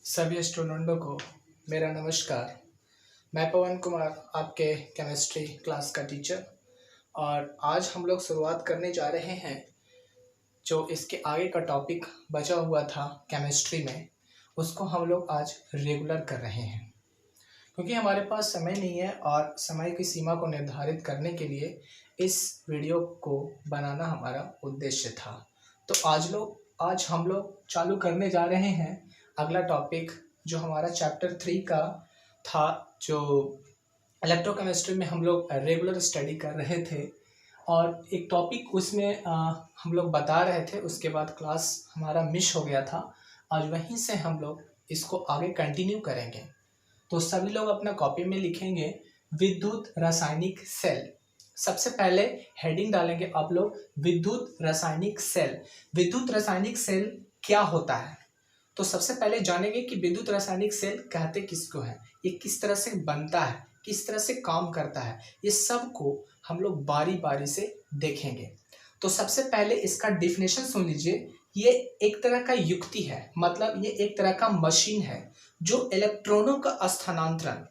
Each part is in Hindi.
सभी स्टूडेंटों को मेरा नमस्कार। मैं पवन कुमार, आपके केमिस्ट्री क्लास का टीचर, और आज हम लोग शुरुआत करने जा रहे हैं। जो इसके आगे का टॉपिक बचा हुआ था केमिस्ट्री में, उसको हम लोग आज रेगुलर कर रहे हैं, क्योंकि हमारे पास समय नहीं है और समय की सीमा को निर्धारित करने के लिए इस वीडियो को बनाना हमारा उद्देश्य था। तो आज हम लोग चालू करने जा रहे हैं अगला टॉपिक, जो हमारा चैप्टर 3 का था, जो इलेक्ट्रोकेमिस्ट्री में हम लोग रेगुलर स्टडी कर रहे थे। और एक टॉपिक उसमें हम लोग बता रहे थे, उसके बाद क्लास हमारा मिस हो गया था। आज वहीं से हम लोग इसको आगे कंटिन्यू करेंगे। तो सभी लोग अपना कॉपी में लिखेंगे विद्युत रासायनिक सेल। सबसे पहले हेडिंग डालेंगे आप लोग, विद्युत रासायनिक सेल। विद्युत रासायनिक सेल क्या होता है? तो सबसे पहले जानेंगे कि विद्युत रासायनिक सेल कहते किसको है, ये किस तरह से बनता है, किस तरह से काम करता है, ये सब को हम लोग बारी बारी से देखेंगे। तो सबसे पहले इसका डिफिनेशन सुन लीजिए। ये एक तरह का युक्ति है, मतलब ये एक तरह का मशीन है जो इलेक्ट्रॉनों का स्थानांतरण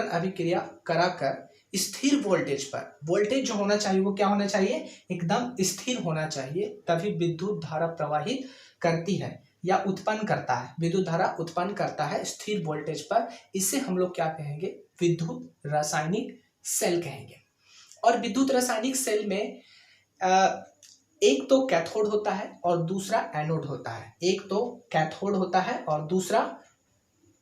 अभिक्रिया कराकर स्थिर वोल्टेज पर, वोल्टेज जो होना चाहिए वो क्या होना चाहिए, एकदम स्थिर होना चाहिए, तभी विद्युत धारा प्रवाहित करती है या उत्पन्न करता है। विद्युत धारा उत्पन्न करता है स्थिर वोल्टेज पर। इसे हम लोग क्या कहेंगे, विद्युत रासायनिक सेल कहेंगे। और विद्युत रासायनिक सेल में एक तो कैथोड होता है और दूसरा एनोड होता है। एक तो कैथोड होता है और दूसरा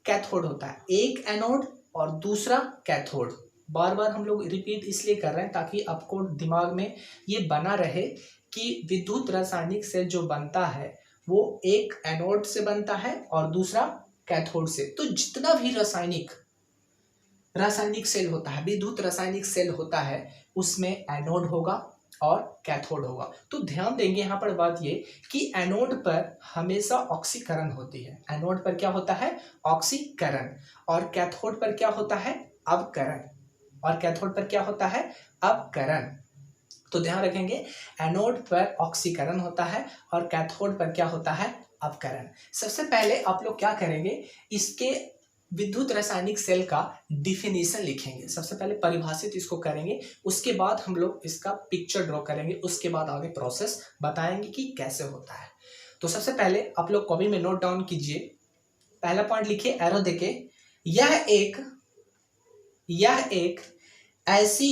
कैथोड होता है। एक एनोड और दूसरा कैथोड। बार बार हम लोग रिपीट इसलिए कर रहे हैं ताकि आपको दिमाग में ये बना रहे कि विद्युत रासायनिक सेल जो बनता है वो एक एनोड से बनता है और दूसरा कैथोड से। तो जितना भी रासायनिक सेल होता है, विद्युत रासायनिक सेल होता है, उसमें एनोड होगा और कैथोड होगा। तो ध्यान देंगे यहाँ पर बात ये कि एनोड पर हमेशा ऑक्सीकरण होती है। एनोड पर क्या होता है, ऑक्सीकरण, और कैथोड पर क्या होता है, अपकरण। और कैथोड पर क्या होता है, अपकरण। तो ध्यान रखेंगे, एनोड पर ऑक्सीकरण होता है और कैथोड पर क्या होता है, अपकरण। सबसे पहले आप लोग क्या करेंगे, इसके विद्युत रासायनिक सेल का डिफिनेशन लिखेंगे। सबसे पहले परिभाषित इसको करेंगे, उसके बाद हम लोग इसका पिक्चर ड्रॉ करेंगे, उसके बाद आगे प्रोसेस बताएंगे कि कैसे होता है। तो सबसे पहले आप लोग कॉपी में नोट डाउन कीजिए। पहला पॉइंट लिखिए एरो देके, यह एक ऐसी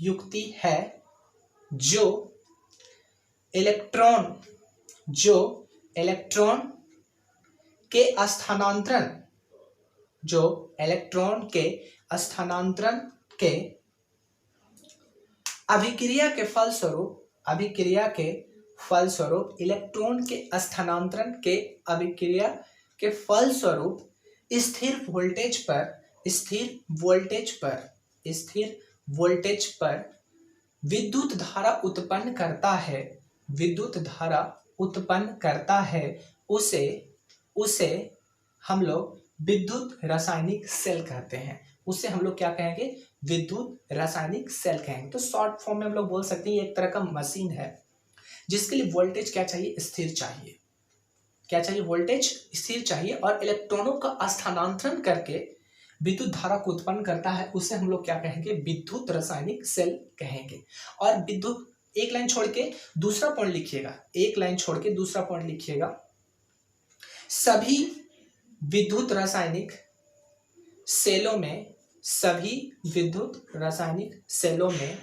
युक्ति है जो इलेक्ट्रॉन के स्थानांतरण के अभिक्रिया के फलस्वरूप इलेक्ट्रॉन के स्थानांतरण के अभिक्रिया के फलस्वरूप स्थिर वोल्टेज पर विद्युत धारा उत्पन्न करता है। उसे हम लोग विद्युत रासायनिक सेल कहते हैं। उसे हम लोग क्या कहेंगे, विद्युत रासायनिक सेल कहेंगे। तो शॉर्ट फॉर्म में हम लोग बोल सकते हैं ये एक तरह का मशीन है जिसके लिए वोल्टेज क्या चाहिए, स्थिर चाहिए। क्या चाहिए, वोल्टेज स्थिर चाहिए, और इलेक्ट्रॉनों का स्थानांतरण करके विद्युत धारा को उत्पन्न करता है। उसे हम लोग क्या कहेंगे, विद्युत रासायनिक सेल कहेंगे। और विद्युत, एक लाइन छोड़ के दूसरा पॉइंट लिखिएगा, सभी विद्युत रासायनिक सेलों में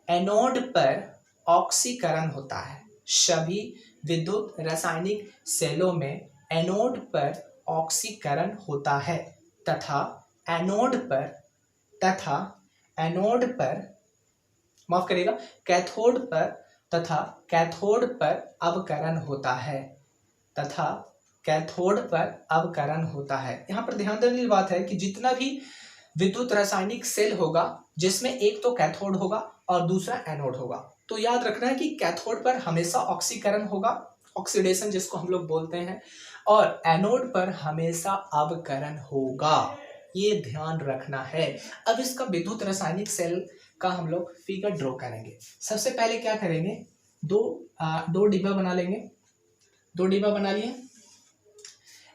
एनोड पर ऑक्सीकरण होता है। सभी विद्युत रासायनिक सेलों में एनोड पर ऑक्सीकरण होता है तथा एनोड पर माफ करिएगा, कैथोड पर अपकरण होता है। यहाँ पर ध्यान देने की बात है कि जितना भी विद्युत रासायनिक सेल होगा जिसमें एक तो कैथोड होगा और दूसरा एनोड होगा, तो याद रखना है कि कैथोड पर हमेशा ऑक्सीकरण होगा, ऑक्सीडेशन जिसको हम लोग बोलते हैं, और एनोड पर हमेशा अपकरण होगा। ये ध्यान रखना है। अब इसका विद्युत रासायनिक सेल का हम लोग फिगर ड्रॉ करेंगे। सबसे पहले क्या करेंगे, दो डिब्बा बना लेंगे। 2 डिब्बा बना लिए।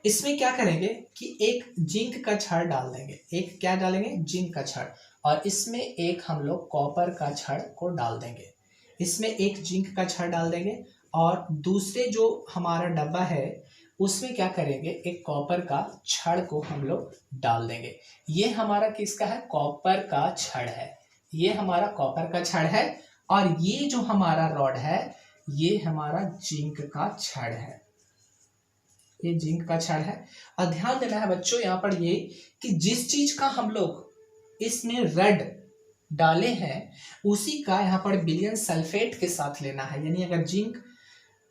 इसमें क्या करेंगे कि एक जिंक का छड़ डाल देंगे। एक क्या डालेंगे, जिंक का छड़, और इसमें एक हम लोग कॉपर का छड़ को डाल देंगे। इसमें एक जिंक का छड़ डाल देंगे और दूसरे जो हमारा डब्बा है उसमें क्या करेंगे, एक कॉपर का छड़ को हम लोग डाल देंगे। ये हमारा किसका है, कॉपर का छड़ है। ये हमारा कॉपर का छड़ है और ये जो हमारा रॉड है ये हमारा जिंक का छड़ है। ये जिंक का छड़ है। और ध्यान देना है बच्चों यहाँ पर ये कि जिस चीज का हम लोग इसमें रेड डाले हैं उसी का यहाँ पर विलयन सल्फेट के साथ लेना है। यानी अगर जिंक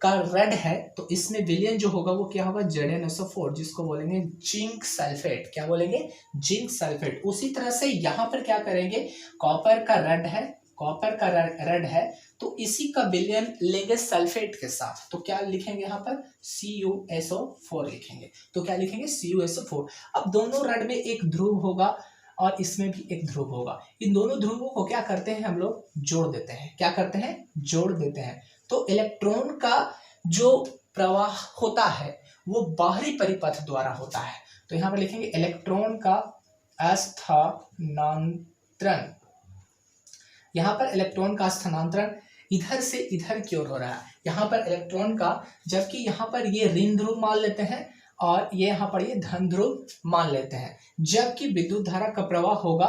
का रेड है तो इसमें विलयन जो होगा वो क्या होगा, ZnSO4, जिसको बोलेंगे जिंक सल्फेट। क्या बोलेंगे, जिंक सल्फेट। उसी तरह से यहाँ पर क्या करेंगे, कॉपर का रेड है, कॉपर का रेड है तो इसी का विलयन लेंगे सल्फेट के साथ। तो क्या लिखेंगे यहाँ पर, CuSO4 लिखेंगे। तो क्या लिखेंगे, CuSO4। अब दोनों रेड में एक ध्रुव होगा और इसमें भी एक ध्रुव होगा। इन दोनों ध्रुवों को क्या करते हैं, हम लोग जोड़ देते हैं। क्या करते हैं, जोड़ देते हैं। तो इलेक्ट्रॉन का जो प्रवाह होता है वो बाहरी परिपथ द्वारा होता है। तो यहां पर लिखेंगे इलेक्ट्रॉन का स्थानांतरण। यहां पर इलेक्ट्रॉन का स्थानांतरण इधर से इधर की ओर हो रहा है। यहां पर इलेक्ट्रॉन का, जबकि यहां पर ये ऋण ध्रुव मान लेते हैं और ये यहाँ पर ये धन ध्रुव मान लेते हैं। जबकि विद्युत धारा का प्रवाह होगा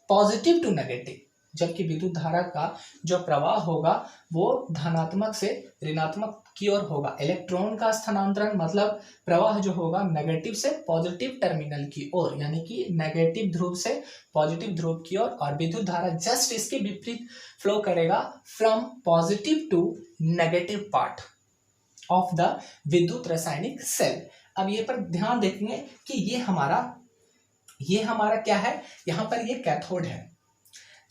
पॉजिटिव टू नेगेटिव। जबकि विद्युत धारा का जो प्रवाह होगा वो धनात्मक से ऋणात्मक की ओर होगा। इलेक्ट्रॉन का स्थानांतरण मतलब प्रवाह जो होगा नेगेटिव से पॉजिटिव टर्मिनल की ओर, यानी कि नेगेटिव ध्रुव से पॉजिटिव ध्रुव की ओर। और विद्युत धारा जस्ट इसके विपरीत फ्लो करेगा, from positive to negative part of the विद्युत रासायनिक सेल। अब ये पर ध्यान देखेंगे कि ये हमारा क्या है, यहाँ पर ये कैथोड है,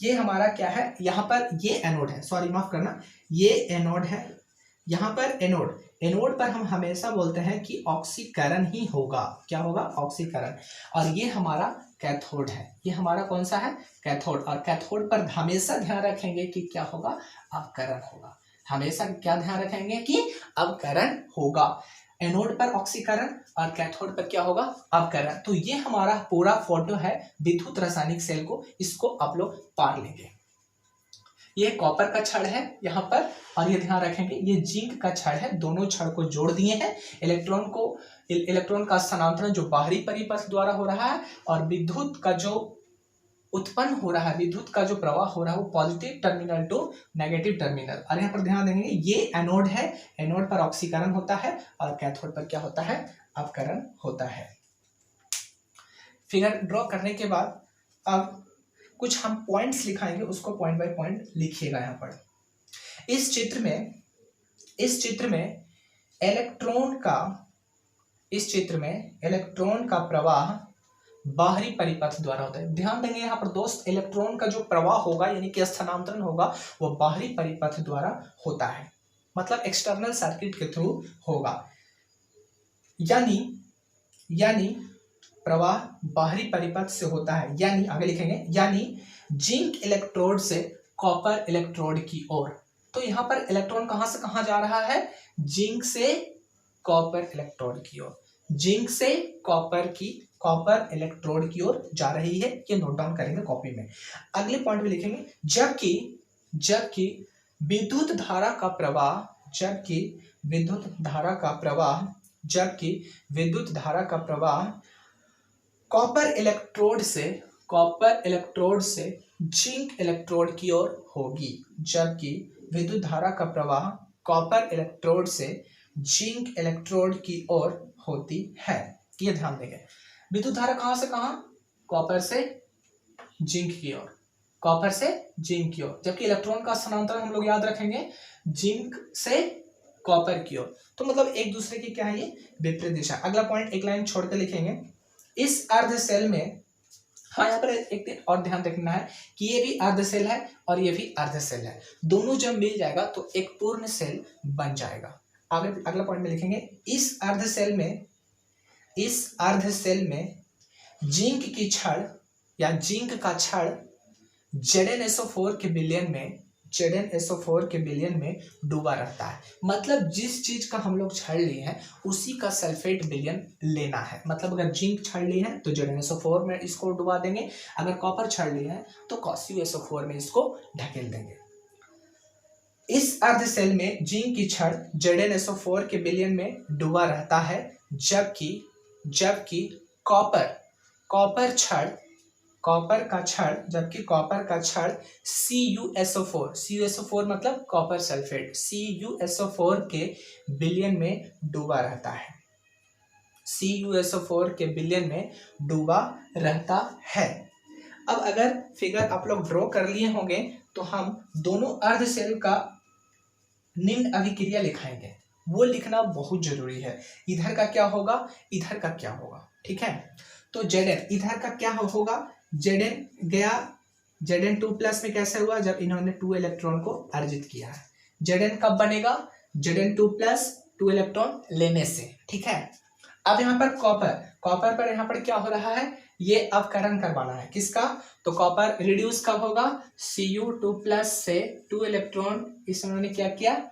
ये हमारा क्या है, यहाँ पर ये एनोड है, सॉरी माफ करना, ये एनोड है, यहाँ पर एनोड। एनोड पर हम हमेशा बोलते हैं कि ऑक्सीकरण ही होगा। क्या होगा, ऑक्सीकरण। और ये हमारा कैथोड है। ये हमारा कौन सा है, कैथोड। और कैथोड पर हमेशा ध्यान रखेंगे कि क्या होगा, अपकरण होगा। हमेशा क्या ध्यान रखेंगे कि अपकरण होगा। एनोड पर ऑक्सीकरण और कैथोड पर क्या होगा, अपकरण। तो ये हमारा पूरा फोटो है विद्युत रासायनिक सेल को, इसको आप लोग पार लेंगे। ये कॉपर का छड़ है यहाँ पर, और ये ध्यान रखेंगे ये जिंक का छड़ है। दोनों छड़ को जोड़ दिए हैं। इलेक्ट्रॉन का स्थानांतरण जो बाहरी परिपथ द्वारा हो रहा है और विद्युत का जो उत्पन्न हो रहा है, विद्युत का जो प्रवाह हो रहा है वो positive terminal to negative terminal. और यहाँ पर ध्यान देंगे ये एनोड है, एनोड पर ऑक्सीकरण होता है और कैथोड पर क्या होता है, अपकरण होता है। फिगर ड्रॉ करने के बाद अब कुछ हम पॉइंट्स लिखाएंगे, उसको पॉइंट बाय पॉइंट लिखिएगा। यहाँ पर इस चित्र में इलेक्ट्रॉन का प्रवाह बाहरी परिपथ द्वारा होता है। ध्यान देंगे यहाँ पर दोस्त, इलेक्ट्रॉन का जो प्रवाह होगा यानी कि स्थानांतरण होगा वो बाहरी परिपथ द्वारा होता है, मतलब एक्सटर्नल सर्किट के थ्रू होगा। यानी प्रवाह बाहरी परिपथ से होता है। यानी आगे लिखेंगे, यानी जिंक इलेक्ट्रोड से कॉपर इलेक्ट्रोड की ओर। तो यहाँ पर इलेक्ट्रॉन कहां से कहां जा रहा है, जिंक से कॉपर इलेक्ट्रोड की ओर। जिंक से कॉपर इलेक्ट्रोड की ओर जा रही है। ये नोट डाउन करेंगे कॉपी में। अगले पॉइंट में लिखेंगे, जबकि विद्युत धारा का प्रवाह कॉपर इलेक्ट्रोड से जिंक इलेक्ट्रोड की ओर होगी। जबकि विद्युत धारा का प्रवाह कॉपर इलेक्ट्रोड से जिंक इलेक्ट्रोड की ओर होती है। ये ध्यान देंगे। विद्युत धारा कहां से कहां, कॉपर से जिंक की ओर, कॉपर से जिंक की ओर। जबकि इलेक्ट्रॉन का स्थानांतरण हम लोग याद रखेंगे जिंक से कॉपर की ओर। तो मतलब एक दूसरे की क्या है, ये विपरीत दिशा। अगला पॉइंट एक लाइन छोड़कर लिखेंगे, इस अर्ध सेल में, हाँ यहाँ पर एक और ध्यान रखना है कि ये भी अर्ध सेल है और ये भी अर्ध सेल है। दोनों जब मिल जाएगा तो एक पूर्ण सेल बन जाएगा। आगे अगला पॉइंट में लिखेंगे, इस अर्ध सेल में जिंक की छड़ या जिंक का छड़ ZnSO4 के विलयन में ZnSO4 के विलयन में डूबा रहता है। मतलब जिस चीज का हम लोग छड़ लिए हैं उसी का सल्फेट विलयन लेना है। मतलब अगर जिंक छड़ ली है तो ZnSO4 में इसको डुबा देंगे, अगर कॉपर छड़ लिए है तो CuSO4 में इसको ढकेल देंगे। इस अर्ध सेल में जिंक की छड़ ZnSO4 के विलयन में डूबा रहता है, जबकि कॉपर का छड़ CuSO4 मतलब कॉपर सल्फेट CuSO4 के विलयन में डूबा रहता है। CuSO4 के विलयन में डूबा रहता है। अब अगर फिगर आप लोग ड्रॉ कर लिए होंगे तो हम दोनों अर्ध सेल का निम्न अभिक्रिया लिखाएंगे। वो लिखना बहुत जरूरी है। इधर का क्या होगा, इधर का क्या होगा, ठीक है। तो Zn इधर का क्या होगा, Zn गया Zn2+ में कैसे हुआ, जब इन्होंने 2 इलेक्ट्रॉन को अर्जित किया है। Zn कब बनेगा, Zn2+ 2 इलेक्ट्रॉन लेने से, ठीक है। अब यहाँ पर कॉपर पर यहाँ पर क्या हो रहा है, ये अवकरण करवाना है। किसका, तो कॉपर रिड्यूस कब होगा, Cu2+ से 2 इलेक्ट्रॉन इस उन्होंने क्या किया,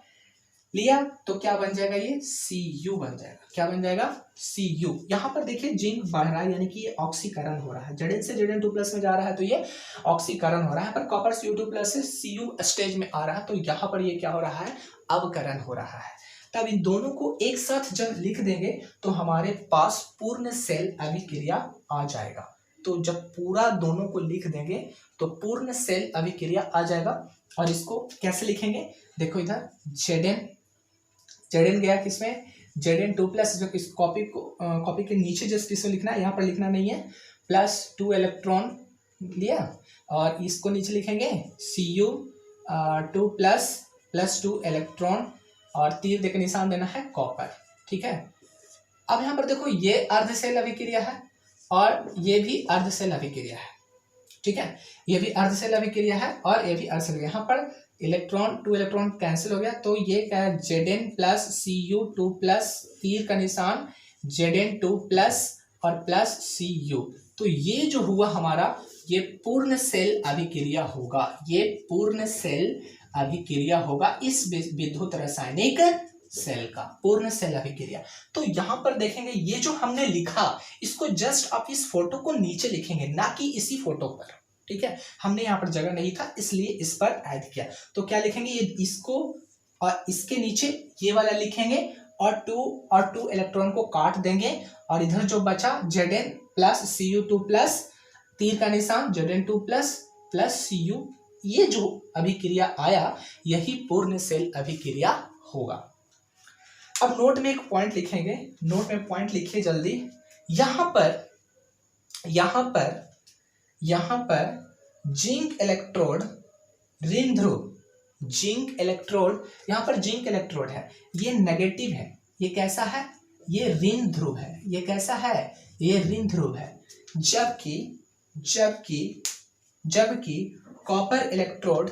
लिया, तो क्या बन जाएगा, ये Cu बन जाएगा। क्या बन जाएगा, Cu। यहाँ पर देखिए जिंक बढ़ रहा है, यानी कि ये ऑक्सीकरण हो रहा है। Zn से Zn2+ में जा रहा है तो ये ऑक्सीकरण हो रहा है, पर कॉपर Cu2+ से Cu स्टेज में आ रहा है तो यहाँ पर ये क्या हो रहा है, अवकरण हो रहा है। तब इन दोनों को एक साथ जब लिख देंगे तो हमारे पास पूर्ण सेल अभिक्रिया आ जाएगा। तो जब पूरा दोनों को लिख देंगे तो पूर्ण सेल अभिक्रिया आ जाएगा। और इसको कैसे लिखेंगे, देखो इधर Zn गया किसमें, Zn2+, जो इस कॉपी के नीचे जस्ट इसको लिखना है, यहाँ पर लिखना नहीं है, +2 इलेक्ट्रॉन लिया और इसको नीचे लिखेंगे Cu2+ +2 इलेक्ट्रॉन और तीर देकर निशान देना है कॉपर, ठीक है। अब यहाँ पर देखो ये अर्ध सेल अभिक्रिया है और ये भी अर्ध सेल अभिक्रिया है, ठीक है। ये भी अर्ध सेल अभिक्रिया है और ये भी अर्ध सेल। यहाँ पर 2 इलेक्ट्रॉन कैंसिल हो गया तो ये क्या है, Zn+ Cu2+, तीर का निशान Zn2+ और +Cu। तो ये जो हुआ हमारा, ये पूर्ण सेल अभिक्रिया होगा, ये पूर्ण सेल अभिक्रिया होगा इस विद्युत रासायनिक सेल का, पूर्ण सेल अभिक्रिया। तो यहाँ पर देखेंगे ये जो हमने लिखा, इसको जस्ट आप इस फोटो को नीचे लिखेंगे, ना कि इसी फोटो पर, ठीक है। हमने यहाँ पर जगह नहीं था इसलिए इस पर ऐड किया। तो क्या लिखेंगे, ये इसको और इसके नीचे ये वाला लिखेंगे और 2 इलेक्ट्रॉन को काट देंगे और इधर जो बचा Zn + Cu2+, तीर का निशान Zn2+ +Cu, ये जो अभिक्रिया आया यही पूर्ण सेल अभिक्रिया होगा। अब नोट में एक पॉइंट लिखेंगे, नोट में पॉइंट लिखिए जल्दी। यहाँ पर जिंक इलेक्ट्रोड ऋण ध्रुव, जिंक इलेक्ट्रोड, यहाँ पर जिंक इलेक्ट्रोड है, ये नेगेटिव है। ये कैसा है, ये ऋण ध्रुव है। ये कैसा है, ये ऋण ध्रुव है। जबकि कॉपर इलेक्ट्रोड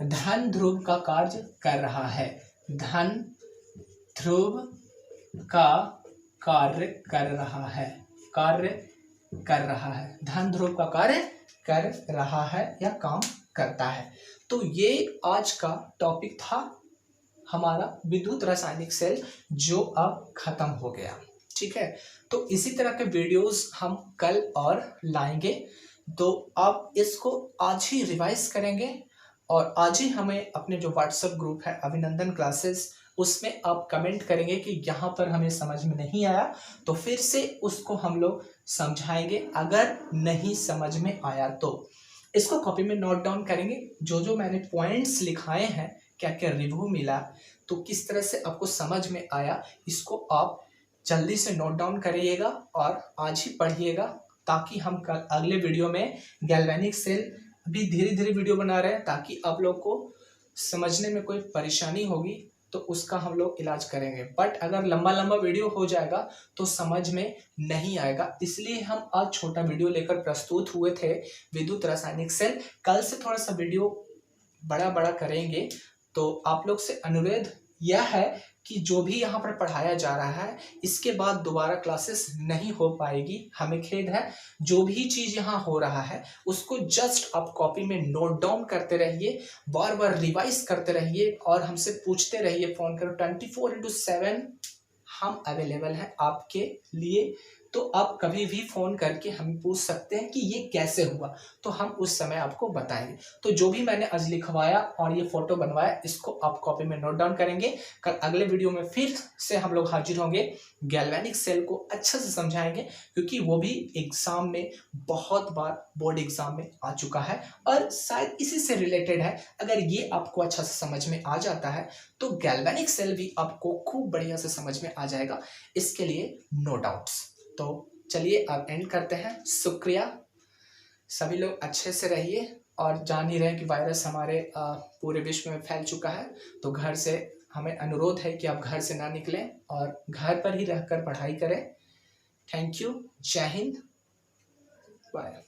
धन ध्रुव का कार्य कर रहा है, धन ध्रुव का कार्य कर रहा है, धन ध्रुव का कार्य कर रहा है या काम करता है। तो ये आज का टॉपिक था हमारा विद्युत रासायनिक सेल, जो अब खत्म हो गया, ठीक है। तो इसी तरह के वीडियोस हम कल और लाएंगे। तो आप इसको आज ही रिवाइज करेंगे और आज ही हमें अपने जो व्हाट्सएप ग्रुप है अभिनंदन क्लासेस, उसमें आप कमेंट करेंगे कि यहाँ पर हमें समझ में नहीं आया, तो फिर से उसको हम लोग समझाएंगे। अगर नहीं समझ में आया तो इसको कॉपी में नोट डाउन करेंगे, जो मैंने पॉइंट्स लिखाए हैं, क्या क्या रिव्यू मिला, तो किस तरह से आपको समझ में आया, इसको आप जल्दी से नोट डाउन करिएगा और आज ही पढ़िएगा, ताकि हम कल अगले वीडियो में गैल्वेनिक सेल भी धीरे धीरे वीडियो बना रहे हैं, ताकि आप लोग को समझने में कोई परेशानी होगी तो उसका हम लोग इलाज करेंगे। बट अगर लंबा वीडियो हो जाएगा तो समझ में नहीं आएगा, इसलिए हम आज छोटा वीडियो लेकर प्रस्तुत हुए थे विद्युत रासायनिक सेल। कल से थोड़ा सा वीडियो बड़ा करेंगे। तो आप लोग से अनुरोध यह है कि जो भी यहाँ पर पढ़ाया जा रहा है इसके बाद दोबारा क्लासेस नहीं हो पाएगी। हमें खेद है। जो भी चीज़ यहाँ हो रहा है उसको जस्ट आप कॉपी में नोट डाउन करते रहिए, बार बार रिवाइज करते रहिए और हमसे पूछते रहिए। फ़ोन करो, 24/7 हम अवेलेबल हैं आपके लिए। तो आप कभी भी फ़ोन करके हमें पूछ सकते हैं कि ये कैसे हुआ, तो हम उस समय आपको बताएंगे। तो जो भी मैंने आज लिखवाया और ये फ़ोटो बनवाया इसको आप कॉपी में नोट डाउन करेंगे। कल अगले वीडियो में फिर से हम लोग हाजिर होंगे, गैल्वेनिक सेल को अच्छे से समझाएंगे, क्योंकि वो भी एग्ज़ाम में बहुत बार बोर्ड एग्ज़ाम में आ चुका है और शायद इसी से रिलेटेड है। अगर ये आपको अच्छा से समझ में आ जाता है तो गैल्वेनिक सेल भी आपको खूब बढ़िया से समझ में आ जाएगा। इसके लिए नो डाउट्स। तो चलिए अब एंड करते हैं। शुक्रिया। सभी लोग अच्छे से रहिए और जान ही रहे हैं कि वायरस हमारे पूरे विश्व में फैल चुका है। तो घर से हमें अनुरोध है कि आप घर से ना निकलें और घर पर ही रहकर पढ़ाई करें। Thank you. जय हिंद। बाय।